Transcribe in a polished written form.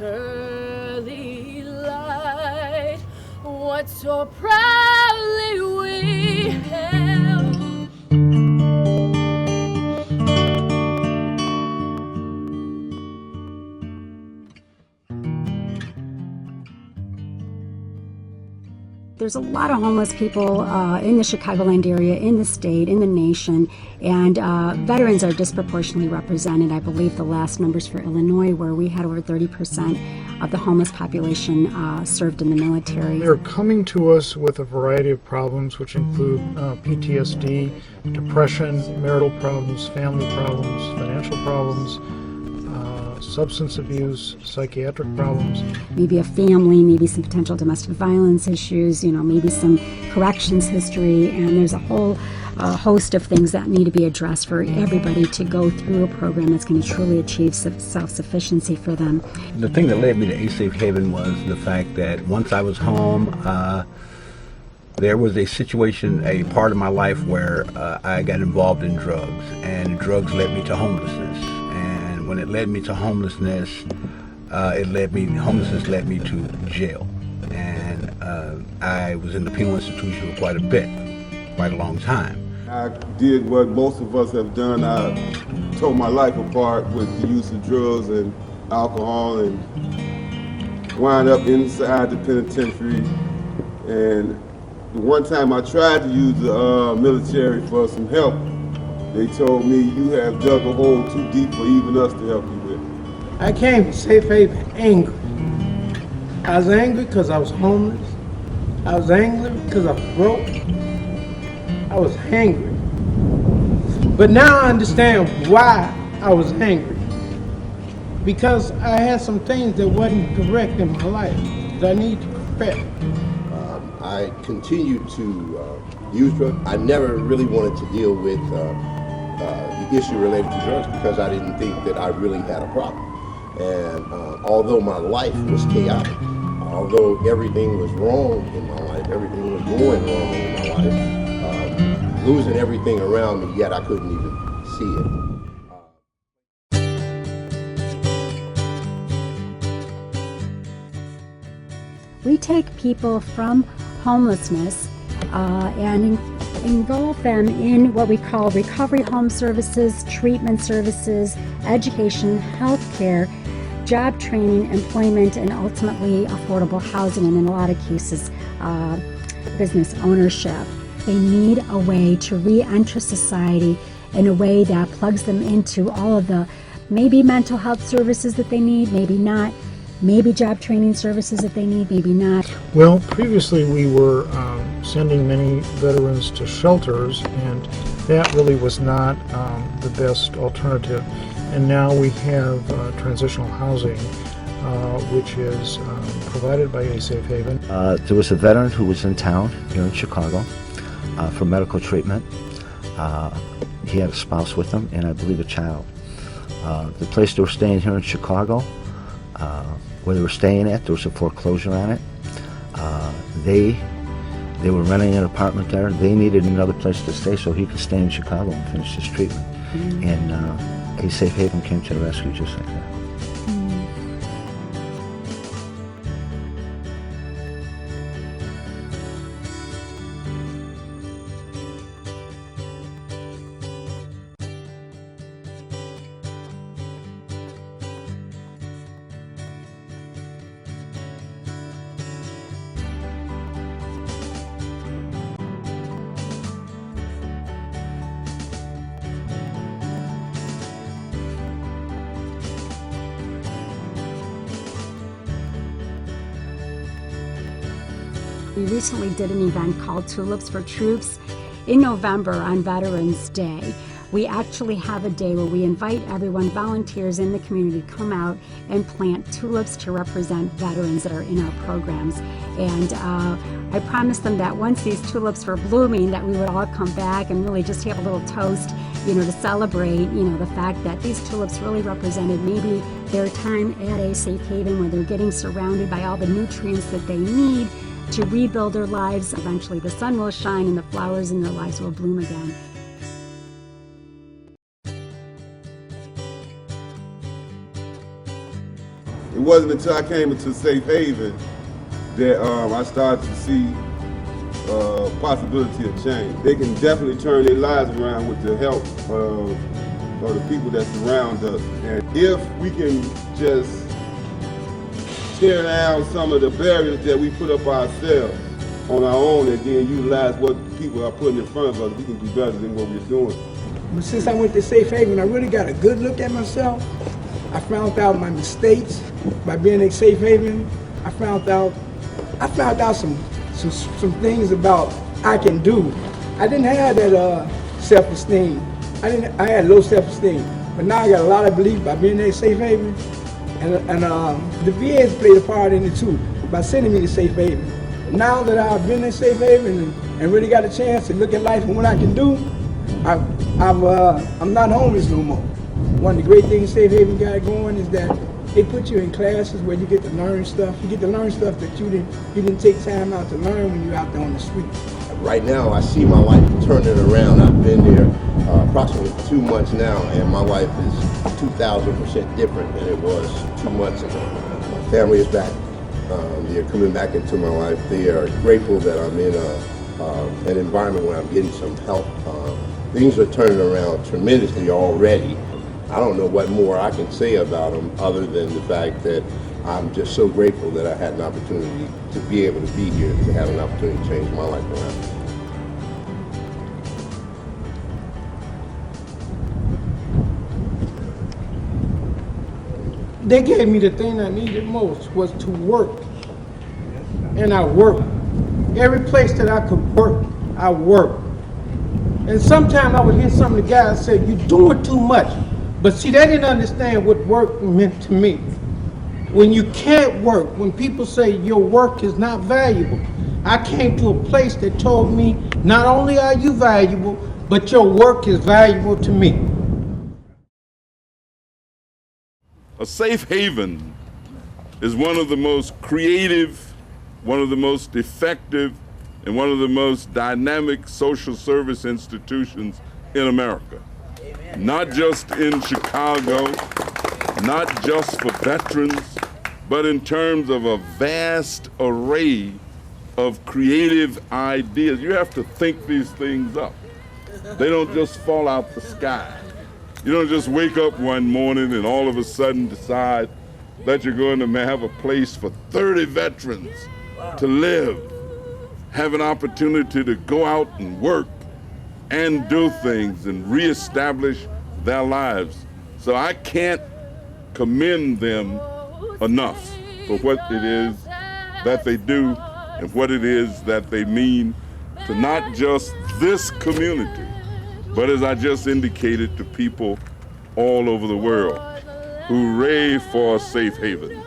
early light, what so proudly we held. There's a lot of homeless people in the Chicagoland area, in the state, in the nation, and veterans are disproportionately represented. I believe the last numbers for Illinois, where we had over 30% of the homeless population served in the military. They're coming to us with a variety of problems, which include PTSD, depression, marital problems, family problems, financial problems, substance abuse, psychiatric problems. Maybe a family, maybe some potential domestic violence issues, maybe some corrections history, and there's a whole host of things that need to be addressed for everybody to go through a program that's going to truly achieve self-sufficiency for them. The thing that led me to A Safe Haven was the fact that once I was home, there was a situation, a part of my life where I got involved in drugs, and drugs led me to homelessness. And when it led me to homelessness, homelessness led me to jail. And I was in the penal institution for quite a long time. I did what most of us have done. I tore my life apart with the use of drugs and alcohol and wound up inside the penitentiary. And the one time I tried to use the military for some help, they told me, you have dug a hole too deep for even us to help you with. I came to Safe Haven angry. I was angry because I was homeless. I was angry because I was broke. I was angry. But now I understand why I was angry. Because I had some things that wasn't correct in my life that I need to correct. I continued to use drugs. I never really wanted to deal with the issue related to drugs because I didn't think that I really had a problem. And although my life was chaotic, although everything was wrong in my life, everything was going wrong in my life, losing everything around me, yet I couldn't even see it. We take people from homelessness and involve them in what we call recovery home services, treatment services, education, healthcare, job training, employment, and ultimately affordable housing, and in a lot of cases, business ownership. They need a way to re-enter society in a way that plugs them into all of the maybe mental health services that they need, maybe not, maybe job training services that they need, maybe not. Well, previously we were sending many veterans to shelters, and that really was not the best alternative. And now we have transitional housing, which is provided by A Safe Haven. There was a veteran who was in town here in Chicago for medical treatment. He had a spouse with him and I believe a child. The place they were staying here in Chicago, where they were staying at, there was a foreclosure on it. They were renting an apartment there. They needed another place to stay so he could stay in Chicago and finish his treatment. And A Safe Haven came to the rescue just like that. We recently did an event called Tulips for Troops in November on Veterans Day. We actually have a day where we invite everyone, volunteers in the community, to come out and plant tulips to represent veterans that are in our programs. And I promised them that once these tulips were blooming, that we would all come back and really just have a little toast, to celebrate, the fact that these tulips really represented maybe their time at A Safe Haven, where they're getting surrounded by all the nutrients that they need to rebuild their lives. Eventually the sun will shine and the flowers in their lives will bloom again. it wasn't until I came into Safe Haven that I started to see possibility of change. They can definitely turn their lives around with the help of the people that surround us. And if we can just tear down some of the barriers that we put up ourselves on our own and then utilize what people are putting in front of us, we can do better than what we're doing. But since I went to Safe Haven, I really got a good look at myself. I found out my mistakes by being in Safe Haven. I found out some things about I can do. I didn't have that self-esteem. I had low self-esteem. But now I got a lot of belief by being in Safe Haven. And the VA has played a part in it too, by sending me to Safe Haven. Now that I've been in Safe Haven and really got a chance to look at life and what I can do, I'm not homeless no more. One of the great things Safe Haven got going is that they put you in classes where you get to learn stuff. You get to learn stuff that you didn't take time out to learn when you're out there on the street. Right now, I see my life turning around. I've been there approximately 2 months now, and my life is 2,000% different than it was 2 months ago. My family is back. They're coming back into my life. They are grateful that I'm in an environment where I'm getting some help. Things are turning around tremendously already. I don't know what more I can say about them other than the fact that I'm just so grateful that I had an opportunity to be able to be here, to have an opportunity to change my life around. They gave me the thing I needed most, was to work. And I worked. Every place that I could work, I worked. And sometimes I would hear some of the guys say, "You're doing too much." But see, they didn't understand what work meant to me. When you can't work, when people say your work is not valuable, I came to a place that told me, not only are you valuable, but your work is valuable to me. A safe haven is one of the most creative, one of the most effective, and one of the most dynamic social service institutions in America. Not just in Chicago, not just for veterans, but in terms of a vast array of creative ideas. You have to think these things up. They don't just fall out the sky. You don't just wake up one morning and all of a sudden decide that you're going to have a place for 30 veterans to live, have an opportunity to go out and work and do things and reestablish their lives. So I can't commend them enough for what it is that they do and what it is that they mean to not just this community, but as I just indicated, to people all over the world. Hooray for Safe Haven.